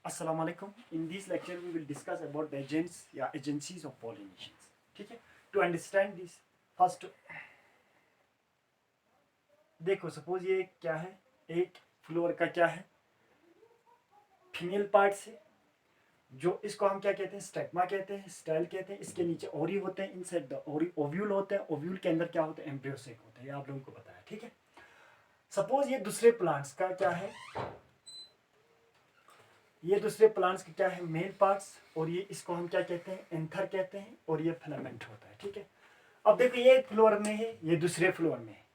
अस्सलाम वालेकुम। In this lecture we will discuss about the agents या एजेंसीज ऑफ पॉलिनेशंस। ठीक है, टू अंडरस्टैंड दिस फर्स्ट देखो, सपोज ये क्या है, एक फ्लोर का क्या है, फीमेल पार्ट से, जो इसको हम क्या कहते हैं, स्टेगमा कहते हैं, स्टाइल कहते हैं। इसके नीचे ओरी होते हैं, इनसाइड द ओरी ओव्यूल होते हैं, ओव्यूल के अंदर क्या होता है, एम्ब्रियो सेक होता है। ये आप लोगों को पता है। ठीक है, सपोज ये दूसरे प्लांट्स का क्या है, ये दूसरे प्लांट्स के क्या है, मेल पार्ट्स, और ये इसको हम क्या कहते हैं, एंथर कहते हैं, और ये फिलामेंट होता है। ठीक है, अब देखो ये एक फ्लोर में है, ये दूसरे फ्लोर में है,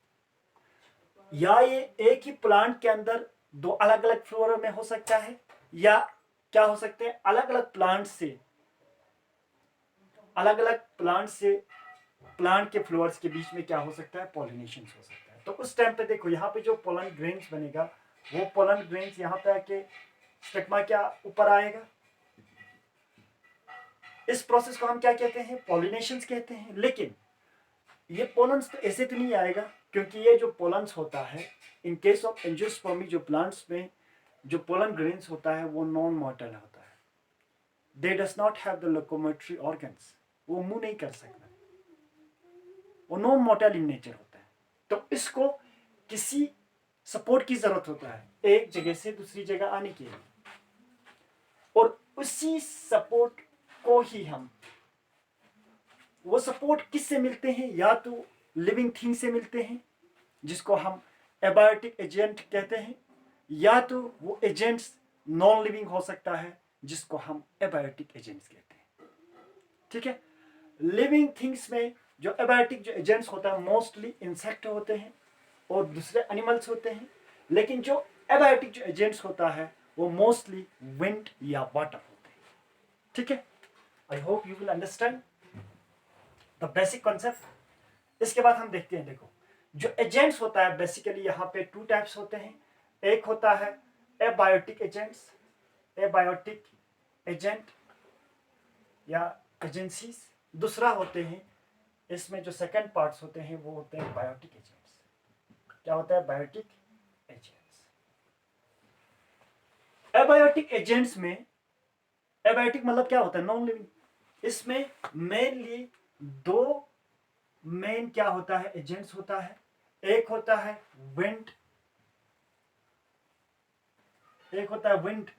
या ये एक ही प्लांट के अंदर दो अलग अलग फ्लोर में हो सकता है, या क्या हो सकते हैं, अलग अलग प्लांट से प्लांट के फ्लोर्स के बीच में क्या हो सकता है, पॉलिनेशन हो सकता है। तो उस टाइम पे देखो, यहाँ पे जो पोलन ग्रेन्स बनेगा, वो पोलन ग्रेन्स यहाँ पे आके स्टिग्मा क्या ऊपर आएगा। इस प्रोसेस को हम क्या कहते हैं, पॉलिनेशंस कहते हैं। लेकिन ये पोलन्स तो ऐसे तो नहीं आएगा, क्योंकि ये जो पोलन्स होता है, इन केस ऑफ एंजियोस्पर्मी, जो प्लांट्स में जो पोलन ग्रेन्स होता है वो नॉन मोर्टल होता है। दे does not have the locomotory organs, वो मूव नहीं कर सकता, वो नॉन मोर्टल इन नेचर होता है। तो इसको किसी सपोर्ट की जरूरत होता है एक जगह से दूसरी जगह आने के लिए, और उसी सपोर्ट को ही हम, वो सपोर्ट किससे मिलते हैं, या तो लिविंग थिंग से मिलते हैं जिसको हम एबायोटिक एजेंट कहते हैं, या तो वो एजेंट्स नॉन लिविंग हो सकता है जिसको हम एबायोटिक एजेंट्स कहते हैं। ठीक है, लिविंग थिंग्स में जो एबायोटिक जो एजेंट्स होता है मोस्टली इंसेक्ट होते हैं और दूसरे एनिमल्स होते हैं, लेकिन जो एबायोटिक जो एजेंट्स होता है वो मोस्टली विंड या वाटर होते हैं। ठीक है, आई hope you will understand the basic concept. इसके बाद हम देखते हैं, देखो जो एजेंट्स होता है बेसिकली यहाँ पे टू टाइप्स होते हैं। एक होता है एबायोटिक एजेंट्स, एबायोटिक एजेंट या एजेंसीज। दूसरा होते हैं, इसमें जो सेकंड पार्ट्स होते हैं वो होते हैं बायोटिक एजेंट्स। क्या होता है, बायोटिक एजेंट्स। एबायोटिक एजेंट्स में, एबायोटिक मतलब क्या होता है, नॉन लिविंग। इसमें मेनली दो मेन क्या होता है, एजेंट्स होता है। एक होता है विंड, एक होता है विंड,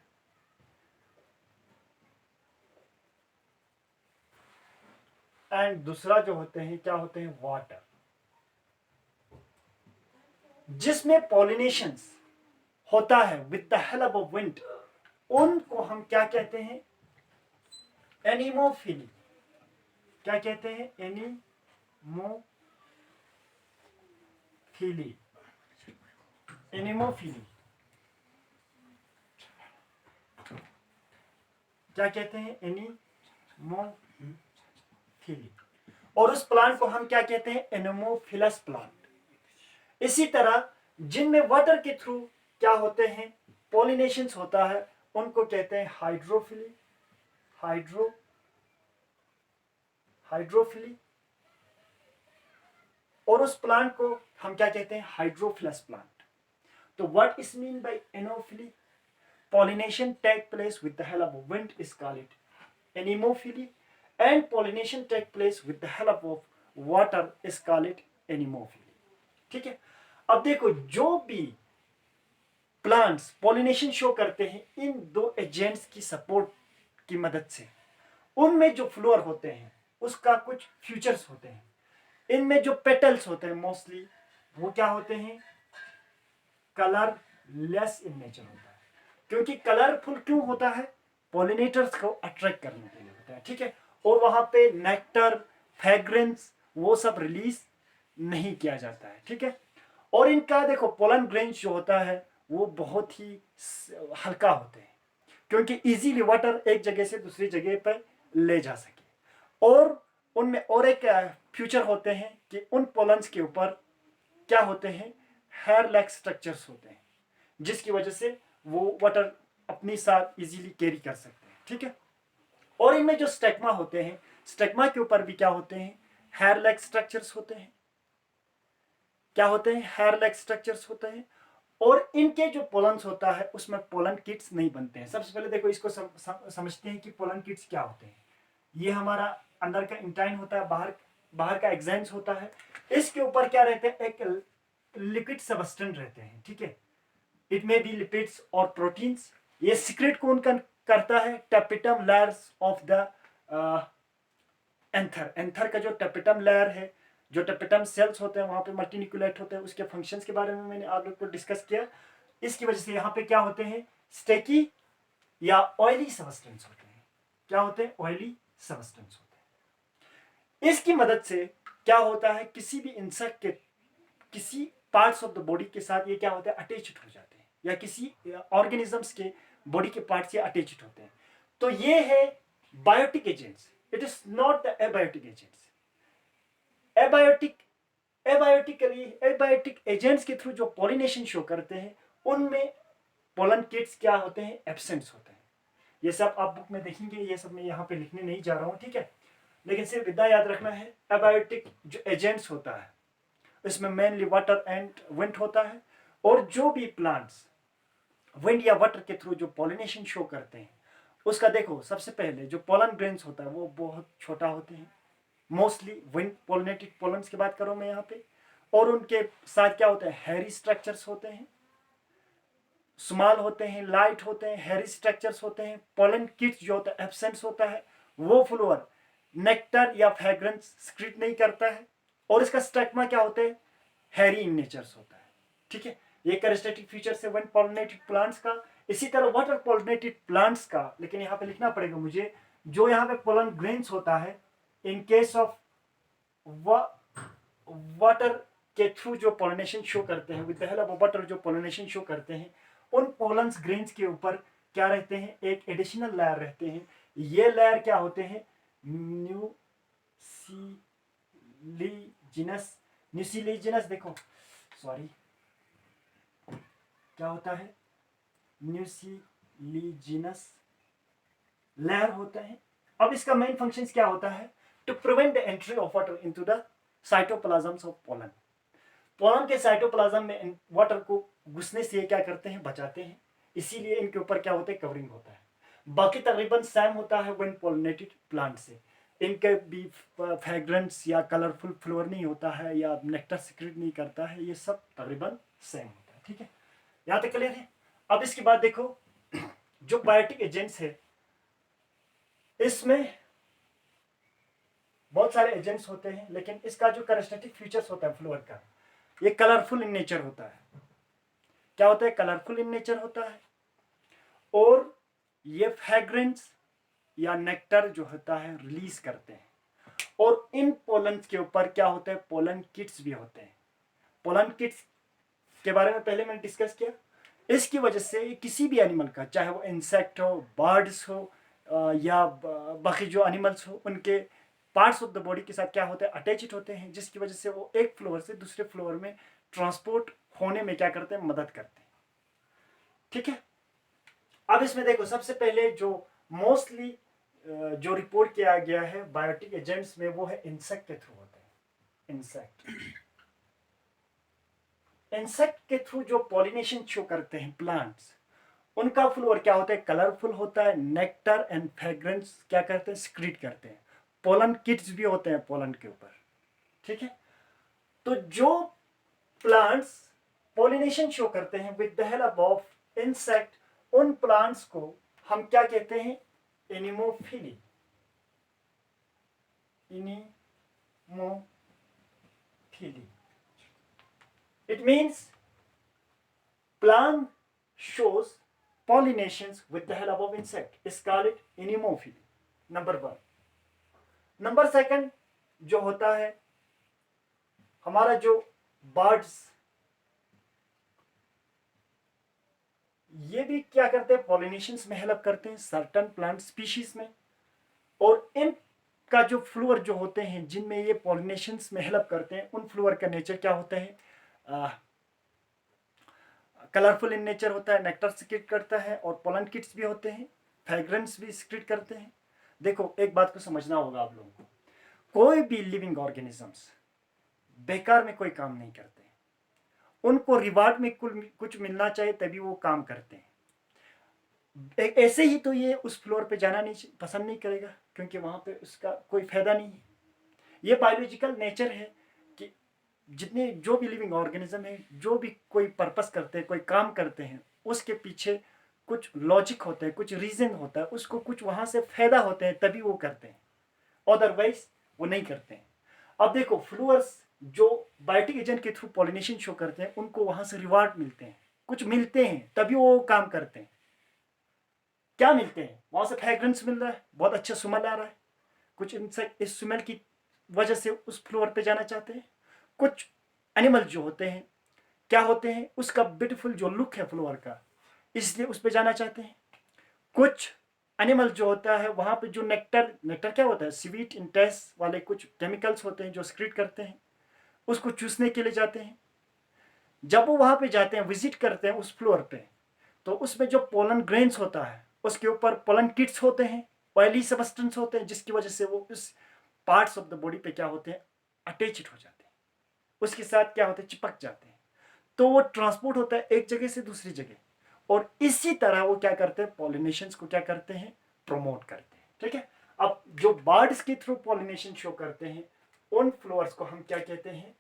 एंड दूसरा जो होते हैं क्या होते हैं, वाटर। जिसमें पॉलिनेशंस होता है with the help of wind, उनको हम क्या कहते हैं, एनिमोफिली। क्या कहते हैं, एनिमोफिली, एनिमोफिली। क्या कहते हैं, एनिमोफिली। और उस प्लांट को हम क्या कहते हैं, एनिमोफिलस प्लांट। इसी तरह जिनमें वाटर के थ्रू क्या होते हैं, पॉलिनेशंस होता है, उनको कहते हैं हाइड्रोफिली, हाइड्रोफिली। और उस प्लांट को हम क्या कहते हैं, हाइड्रोफिलस प्लांट। तो what is mean by anemophily, pollination take place with the help of wind is called anemophily, and pollination take place with the help of water is called anemophily. ठीक है, अब देखो जो भी प्लांट्स पॉलिनेशन शो करते हैं इन दो agents की सपोर्ट की मदद से, उनमें जो फ्लोर होते हैं उसका कुछ फ्यूचर्स होते हैं। इनमें जो पेटल्स होते हैं मोस्टली वो क्या होते हैं, कलरलेस इन नेचर होता है। क्योंकि कलरफुल क्यों होता है, पॉलिनेटर्स को अट्रैक्ट करने के लिए होता है। ठीक है, और वहां पे नेक्टर, फ्रेग्रेंस वो सब रिलीज नहीं किया जाता है। ठीक है, और इनका देखो पोलन ग्रेन्स जो होता है वो बहुत ही हल्का होते हैं, क्योंकि इजीली वाटर एक जगह से दूसरी जगह पर ले जा सके। और उनमें और एक फ्यूचर होते हैं कि उन पोलन्स के ऊपर क्या होते हैं, हेयर लाइक स्ट्रक्चर्स होते हैं, जिसकी वजह से वो वाटर अपनी साथ इजीली कैरी कर सकते हैं। ठीक है, और इनमें जो स्टेग्मा होते हैं, स्टेग्मा के ऊपर भी क्या होते हैं, हेयर लाइक स्ट्रक्चर्स होते हैं। क्या होते हैं, हेयर लाइक स्ट्रक्चर्स होते हैं। और इनके जो पोलन्स होता है उसमें पोलन किट्स नहीं बनते हैं। सबसे पहले देखो इसको समझते हैं कि पोलन किट्स क्या होते हैं। ये हमारा अंदर का इंटाइन होता है, बाहर का एक्साइन्स होता है। इसके ऊपर क्या रहते हैं, एक लिपिड सबस्टेंस रहते हैं, ठीक है। इट मे बी लिपिड्स और प्रोटीन्स। ये सीक्रेट कौन करता है, tapetum layers of the anther. Anther का जो टेपिटम लेयर है, जो टेपिटम सेल्स होते हैं वहां पे मल्टीन्यूक्लिएट होते हैं, उसके फंक्शंस के बारे में मैंने आप लोग को डिस्कस किया। इसकी वजह से यहाँ पे क्या होते हैं, स्टेकी या ऑयली सबस्टेंस होते हैं। क्या होते हैं, ऑयली सबस्टेंस होते हैं। इसकी मदद से क्या होता है, किसी भी इंसेक्ट के किसी पार्ट्स ऑफ द बॉडी के साथ ये क्या होते हैं, अटैच्ड हो जाते हैं, या किसी ऑर्गेनिजम्स के बॉडी के पार्ट से अटैच्ड होते हैं। तो ये है biotic agents, it is not the abiotic agents. Abiotic agents के थ्रू जो पॉलिनेशन शो करते हैं उनमें पोलन किट्स क्या होते हैं, एब्सेंट्स होते हैं। ये सब आप बुक में देखेंगे, ये सब मैं यहाँ पे लिखने नहीं जा रहा हूँ, ठीक है। लेकिन सिर्फ इतना याद रखना है, एबायोटिक जो एजेंट्स होता है इसमें मेनली वाटर एंड विंड होता है। और जो भी प्लांट्स विंड या वाटर के थ्रू जो पॉलिनेशन शो करते हैं उसका देखो, सबसे पहले जो पोलन ग्रेन्स होता है वो बहुत छोटा होते हैं। मोस्टली विंड पोलिनेटेड पोलन्स की बात करूं मैं यहाँ पे। और उनके साथ क्या होते हैं, हैरी स्ट्रक्चर्स होते हैं, स्मॉल होते हैं, लाइट होते हैं, हैरी स्ट्रक्चर्स होते हैं। पोलन किट्स जो होता है एब्सेंस होता है। वो फ्लोवर नेक्टर या फ्रेग्रेंस सिक्रीट नहीं करता है। और इसका स्टिग्मा क्या होता है, हैरी इन नेचर्स होता है, ठीक है। ये कैरेक्टरिस्टिक फीचर्स है विंड पोलिनेटेड प्लांट्स का। इसी तरह वाटर पोलिनेटेड प्लांट्स का, लेकिन यहाँ पे लिखना पड़ेगा मुझे, जो यहाँ पे पोलन ग्रेन्स होता है इन केस ऑफ वाटर के थ्रू जो पोलिनेशन शो करते हैं, with the help of water जो पोलिनेशन शो करते हैं, उन पोलन्स ग्रेन्स के ऊपर क्या रहते हैं, एक एडिशनल लेयर रहते हैं। ये लेयर क्या होते हैं, न्यूसिलीजिनस देखो सॉरी क्या होता है, न्यूसिलीजिनस लेयर होता है। अब इसका मेन फंक्शन क्या होता है, to prevent the entry of water into the cytoplasms of pollen. Pollen के साइटोप्लाज्म में वाटर को घुसने से क्या करते हैं, बचाते हैं। इसीलिए इनके ऊपर क्या होता है, कवरिंग होता है। बाकी तकरीबन सेम होता है विंड पोलिनेटेड प्लांट से। इनके भी फ्रेग्रेंस या कलरफुल फ्लोर नहीं होता है या नेक्टर सिक्रेट नहीं करता है, ये सब तकरीबन सेम होता है, ठीक है। यहाँ तक क्लियर है। अब इसके बाद देखो जो बायोटिक एजेंट्स है, इसमें बहुत सारे एजेंट्स होते हैं, लेकिन इसका जो कैरेक्टरिस्टिक फीचर्स होता है फ्लोर का, ये कलरफुल इन नेचर होता है। क्या होता है, कलरफुल इन नेचर होता है। और ये फ्रेग्रेंस या नेक्टर जो होता है रिलीज करते हैं। और इन पोलन के ऊपर क्या होता है, पोलन किट्स भी होते हैं। पोलन किट्स के बारे में पहले मैंने डिस्कस किया। इसकी वजह से किसी भी एनिमल का, चाहे वो इंसेक्ट हो, बर्ड्स हो या बाकी जो एनिमल्स हो, उनके पार्ट्स ऑफ द बॉडी के साथ क्या होते हैं, अटैच्ड होते हैं, जिसकी वजह से वो एक फ्लोर से दूसरे फ्लोर में ट्रांसपोर्ट होने में क्या करते हैं, मदद करते हैं, ठीक है। अब इसमें देखो सबसे पहले जो मोस्टली जो रिपोर्ट किया गया है बायोटिक एजेंट्स में, वो है इंसेक्ट के थ्रू होते हैं। इंसेक्ट के थ्रू जो पॉलिनेशन शो करते हैं प्लांट्स, उनका फ्लोर क्या होता है, कलरफुल होता है। नेक्टर एंड फ्रेग्रेंस क्या करते हैं, सिक्रीट करते हैं। पोलन किट्स भी होते हैं पोलन के ऊपर, ठीक है। तो जो प्लांट्स पॉलिनेशन शो करते हैं with the help of insect, उन प्लांट्स को हम क्या कहते हैं, anemophily. It means plant shows pollinations with the help of insect. Is called it anemophily. Number 1. Number 2 जो होता है हमारा जो बर्ड्स, ये भी क्या करते हैं, पॉलिनेशंस में हेल्प करते हैं सर्टन प्लांट स्पीशीज में। और इनका जो फ्लोर जो होते हैं जिनमें ये पॉलिनेशंस में हेल्प करते हैं, उन फ्लोर का नेचर क्या होता है, कलरफुल इन नेचर होता है, नेक्टर सिक्रेट करता है, और पोलन किट्स भी होते हैं, फ्रेग्रेंस भी सिक्रेट करते हैं। देखो एक बात को समझना होगा आप लोगों को, कोई भी लिविंग ऑर्गेनिजम्स बेकार में कोई काम नहीं करते। उनको रिवार्ड में कुछ मिलना चाहिए, तभी वो काम करते हैं। ऐसे ही तो ये उस फ्लोर पे जाना नहीं पसंद नहीं करेगा, क्योंकि वहाँ पे उसका कोई फायदा नहीं है। ये बायोलॉजिकल नेचर है कि जितने जो भी लिविंग ऑर्गेनिज्म है, जो भी कोई पर्पस करते हैं, कोई काम करते हैं, उसके पीछे कुछ लॉजिक होता है, कुछ रीजन होता है, उसको कुछ वहाँ से फायदा होते हैं, तभी वो करते हैं, अदरवाइज वो नहीं करते हैं। अब देखो, फ्लूअर्स जो बायोटिक एजेंट के थ्रू पॉलिनेशन शो करते हैं, उनको वहाँ से रिवार्ड मिलते हैं, कुछ मिलते हैं, तभी वो काम करते हैं। क्या मिलते हैं? वहाँ से फ्रेग्रेंस मिल रहा है, बहुत अच्छा स्मेल आ रहा है, कुछ इंसेक्ट इस स्मेल की वजह से उस फ्लोर पे जाना चाहते हैं। कुछ एनिमल जो होते हैं, क्या होते हैं, उसका ब्यूटीफुल जो लुक है फ्लोर का, इसलिए उस पे जाना चाहते हैं। कुछ एनिमल जो होता है, वहाँ पे जो नेक्टर, नेक्टर क्या होता है, स्वीट इंटेस्ट वाले कुछ केमिकल्स होते हैं जो सिक्रीट करते हैं, उसको चूसने के लिए जाते हैं। जब वो वहाँ पे जाते हैं, विजिट करते हैं उस फ्लोर पे, तो उसमें जो पोलन ग्रेन्स होता है, उसके ऊपर पोलन किट्स होते हैं, ऑयली सबस्टेंस होते हैं, जिसकी वजह से वो उस पार्ट्स ऑफ द बॉडी पे क्या होते हैं, अटैच्ड हो जाते हैं, उसके साथ क्या होते हैं, चिपक जाते हैं। तो वो ट्रांसपोर्ट होता है एक जगह से दूसरी जगह, और इसी तरह वो क्या करते हैं, पॉलिनेशन को क्या करते हैं, प्रमोट करते हैं। ठीक है। अब जो बर्ड्स के थ्रू पॉलिनेशन शो करते हैं, उन फ्लोअर्स को हम क्या कहते हैं,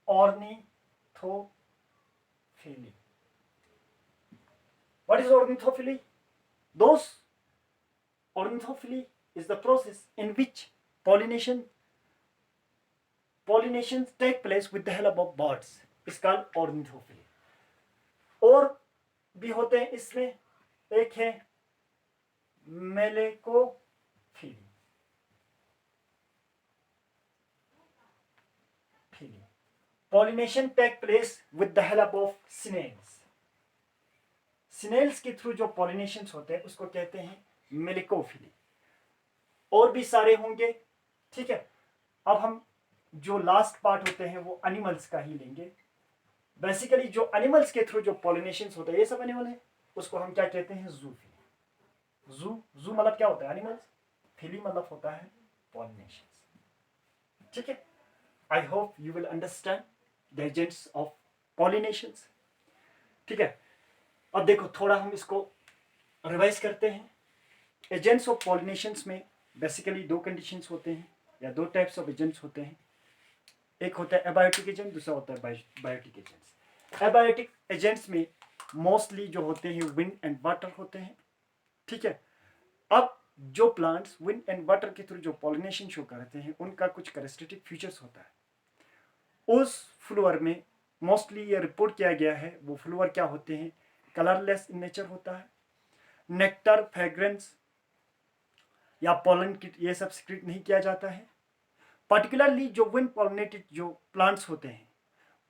ornithophily. What is ornithophily? Those ornithophily is the process in which pollinations take place with the help of birds. It's called ornithophily. और भी होते हैं इसमें, एक है malacophily. Pollination take place with the help of snails. Snails के through जो pollination होते हैं उसको कहते हैं मेलिकोफिली। और भी सारे होंगे। ठीक है। अब हम जो लास्ट पार्ट होते हैं वो एनिमल्स का ही लेंगे। बेसिकली जो एनिमल्स के थ्रू जो पॉलिनेशन होता है, ये सब एनिमल है, उसको हम क्या कहते हैं, जूफिली। जू मतलब क्या होता है, एनिमल्स। फिली मतलब होता है पॉलिनेशन। ठीक है। आई hope you will understand the agents of pollination. ठीक है। अब देखो, थोड़ा हम इसको रिवाइज करते हैं। एजेंट्स ऑफ पॉलिनेशंस में बेसिकली दो कंडीशंस होते हैं, या दो टाइप्स ऑफ एजेंट्स होते हैं। एक होता है एबायोटिक एजेंट, दूसरा होता है बायोटिक एजेंट्स। एबायोटिक एजेंट्स में मोस्टली जो होते हैं विंड एंड वाटर होते हैं। ठीक है। अब जो प्लांट्स विंड एंड वाटर के थ्रू जो पॉलिनेशन शो करते हैं, उनका कुछ कैरेक्टरिस्टिक फीचर्स होता है। उस फ्लोअर में मोस्टली ये रिपोर्ट किया गया है, वो फ्लोअर क्या होते हैं, कलरलेस इन नेचर होता है। नेक्टर, फ्रेग्रेंस या पोलन किट, ये सब सिक्रीट नहीं किया जाता है। पर्टिकुलरली जो विंड पॉलिनेटेड जो प्लांट्स होते हैं,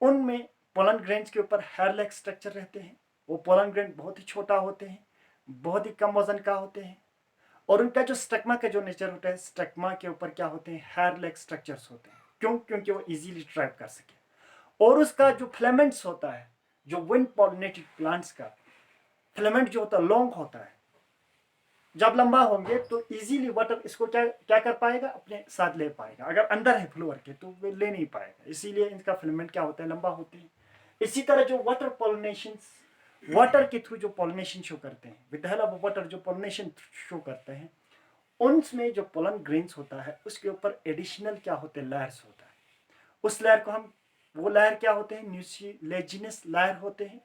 उनमें पोलन ग्रेन्स के ऊपर हेयर लाइक स्ट्रक्चर रहते हैं। वो पोलन ग्रेन बहुत ही छोटा होते हैं, बहुत ही कम वजन का होते हैं, और उनका जो स्टग्मा का जो नेचर होता है, स्टग्मा के ऊपर क्या होते हैं, हेयर लाइक स्ट्रक्चर्स होते हैं। क्यों? क्योंकि वो इजीली ट्रैप कर सके। और उसका जो फिलामेंट्स होता है, जो विंड पॉलिनेटेड प्लांट्स का फिलामेंट जो होता है लॉन्ग होता है। जब लंबा होंगे तो इजीली वाटर इसको क्या क्या कर पाएगा, अपने साथ ले पाएगा। अगर अंदर है फ्लोअर के तो वे ले नहीं पाएगा, इसीलिए इनका फिलामेंट क्या होता है, लंबा होते हैं। इसी तरह जो वाटर पॉलिनेशन, वाटर के थ्रू जो पॉलिनेशन शो करते हैं, with the help of water जो पॉलिनेशन शो करते हैं, उनमें जो पोलन ग्रेन्स होता है, उसके ऊपर एडिशनल क्या होते हैं, लेयर्स होता है। उस लेयर को हम, वो लेयर क्या होते हैं, म्यूसिलेजिनस लेयर होते हैं,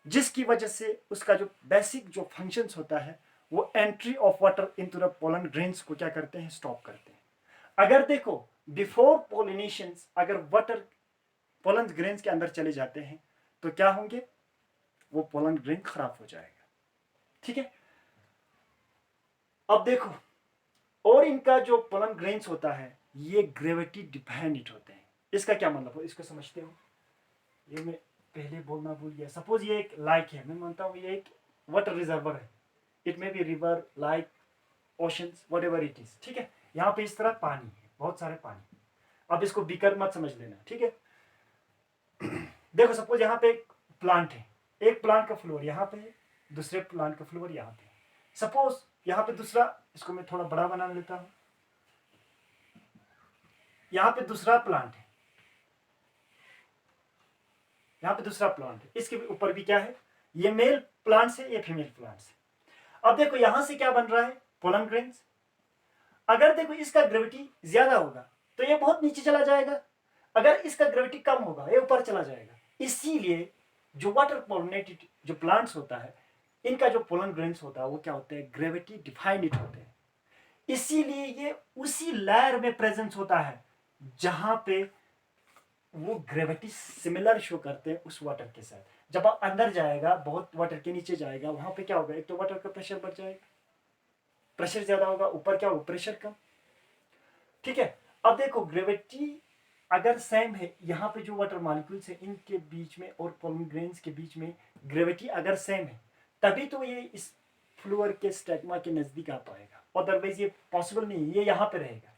जिसकी वजह से उसका जो बेसिक जो फंक्शंस होता है, वो entry of water into the pollen grains को क्या करते हैं, स्टॉप करते हैं। अगर देखो, बिफोर पोलिनेशन अगर वाटर पोलन ग्रेन्स के अंदर चले जाते हैं तो क्या होंगे, वो पोलन ग्रेन खराब हो जाएगा। ठीक है। अब देखो, और इनका जो पोलन ग्रेन्स होता है, ये ग्रेविटी डिपेंडेंट होते हैं। इसका क्या मतलब हो, इसको समझते हो? ये मैं पहले बोलना भूल गया। सपोज ये एक लाइक है, मैं मानता हूँ ये एक वाटर रिजर्वर है। It may be river, like, oceans, whatever it is. ठीक है। यहाँ पे इस तरह पानी है, बहुत सारे पानी। अब इसको बीकर मत समझ लेना। ठीक है। देखो, सपोज यहाँ पे एक प्लांट है, एक प्लांट का फ्लोर यहाँ पे है, दूसरे प्लांट का फ्लोर यहाँ पे है। सपोज यहाँ पे दूसरा, इसको मैं थोड़ा बड़ा बना लेता हूँ, यहाँ पे दूसरा प्लांट है, यहाँ पे दूसरा प्लांट है, इसके ऊपर भी क्या है, ये मेल प्लांट्स है, ये फीमेल प्लांट्स है। अब देखो यहां से क्या बन रहा है, पोलन ग्रेन्स। अगर देखो इसका ग्रेविटी ज्यादा होगा तो ये बहुत नीचे चला जाएगा, अगर इसका ग्रेविटी कम होगा ये ऊपर चला जाएगा। इसीलिए जो वाटर पोलिनेटेड जो प्लांट्स होता है, इनका जो पोलन ग्रेन्स होता है वो क्या होते हैं, ग्रेविटी डिफाइनिट होते हैं। इसीलिए ये उसी लेयर में प्रेजेंस होता है जहां पे वो ग्रेविटी सिमिलर शो करते हैं उस वाटर के साथ। जब आप अंदर जाएगा, बहुत वाटर के नीचे जाएगा, वहां पे क्या होगा, एक तो वाटर का प्रेशर बढ़ जाएगा, प्रेशर ज्यादा होगा, ऊपर क्या होगा, प्रेशर कम। ठीक है, अब देखो ग्रेविटी अगर सेम है, यहाँ पे जो वाटर मॉलिक्यूल्स है इनके बीच में और पोलन ग्रेन्स के बीच में ग्रेविटी अगर सेम है, तभी तो ये इस फ्लोर के स्टेगमा के नजदीक आ पाएगा, अदरवाइज ये पॉसिबल नहीं, ये यहाँ पे रहेगा।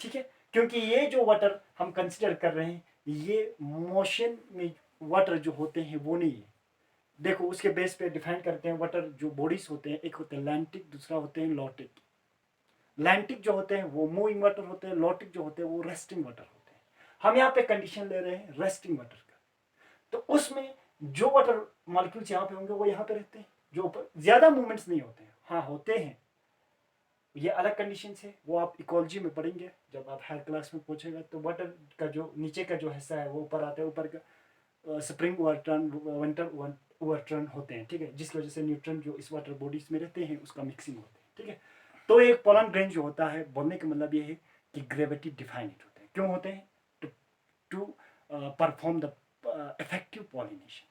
ठीक है, क्योंकि ये जो वाटर हम कंसिडर कर रहे हैं, ये मोशन में वाटर जो होते हैं वो नहीं है। देखो उसके बेस पे डिफाइन करते हैं वाटर जो बॉडीज होते हैं, एक होते हैं लैंटिक, दूसरा होते हैं लॉटिक। लैंटिक जो होते हैं वो मूविंग वाटर होते हैं, लॉटिक जो होते हैं वो रेस्टिंग वाटर होते हैं। हम यहाँ पे कंडीशन ले रहे हैं रेस्टिंग वाटर का, तो उसमें जो वाटर मॉलिक्यूल्स यहाँ पे होंगे वो यहाँ पे रहते हैं, जो ऊपर ज्यादा मूवमेंट्स नहीं होते हैं, हाँ होते हैं, ये अलग कंडीशन है, वो आप इकोलॉजी में पढ़ेंगे जब आप हायर क्लास में पहुंचेगा। तो वाटर का जो नीचे का जो हिस्सा है वो ऊपर आता है, ऊपर का स्प्रिंग ओवरटर्न, विंटर ओवरटर्न होते हैं। ठीक है, जिसकी वजह से न्यूट्रन जो इस वाटर बॉडीज में रहते हैं उसका मिक्सिंग होते हैं। ठीक है, तो एक पोलन ग्रेन जो होता है, बोलने का मतलब ये है कि ग्रेविटी डिफाइनिट होते हैं। क्यों होते हैं, to perform the effective pollination.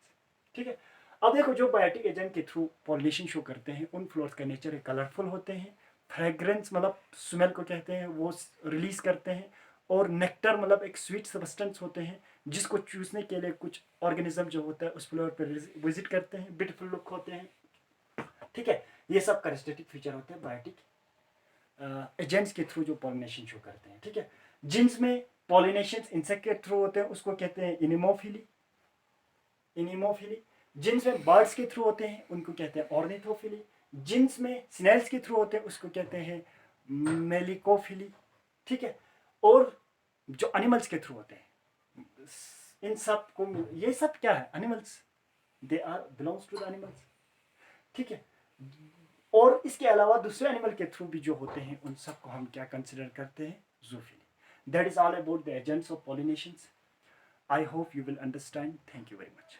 ठीक है, अब देखो जो बायोटिक एजेंट के थ्रू पॉलिनेशन शो करते हैं उन फ्लोर्स का नेचर है कलरफुल होते हैं, फ्रेग्रेंस मतलब स्मेल को कहते हैं वो रिलीज करते हैं, और नेक्टर मतलब एक स्वीट सब्सटेंस होते हैं जिसको चूसने के लिए कुछ ऑर्गेनिज्म जो होता है उस फ्लोर पर विजिट करते हैं, ब्यूटीफुल लुक होते हैं। ठीक है, ये सब कैरेक्टरिस्टिक फीचर होते हैं बायोटिक एजेंट्स के थ्रू जो पॉलिनेशन शो करते हैं। ठीक है, जिनमें पॉलिनेशन इंसेक्ट के थ्रू होते हैं उसको कहते हैं इनिमोफिली, इनिमोफिली। जिनमें बर्ड्स के थ्रू होते हैं उनको कहते हैं ऑर्निथोफिली। जिन्स में स्नेल्स के थ्रू होते हैं उसको कहते हैं मेलिकोफिली। ठीक है, और जो एनिमल्स के थ्रू होते हैं इन सब को, ये सब क्या है, animals, they are belongs to the animals. ठीक है, और इसके अलावा दूसरे एनिमल के थ्रू भी जो होते हैं उन सब को हम क्या कंसिडर करते हैं, zoophily. That is all about the agents of pollinations. I hope you will understand. Thank you very much.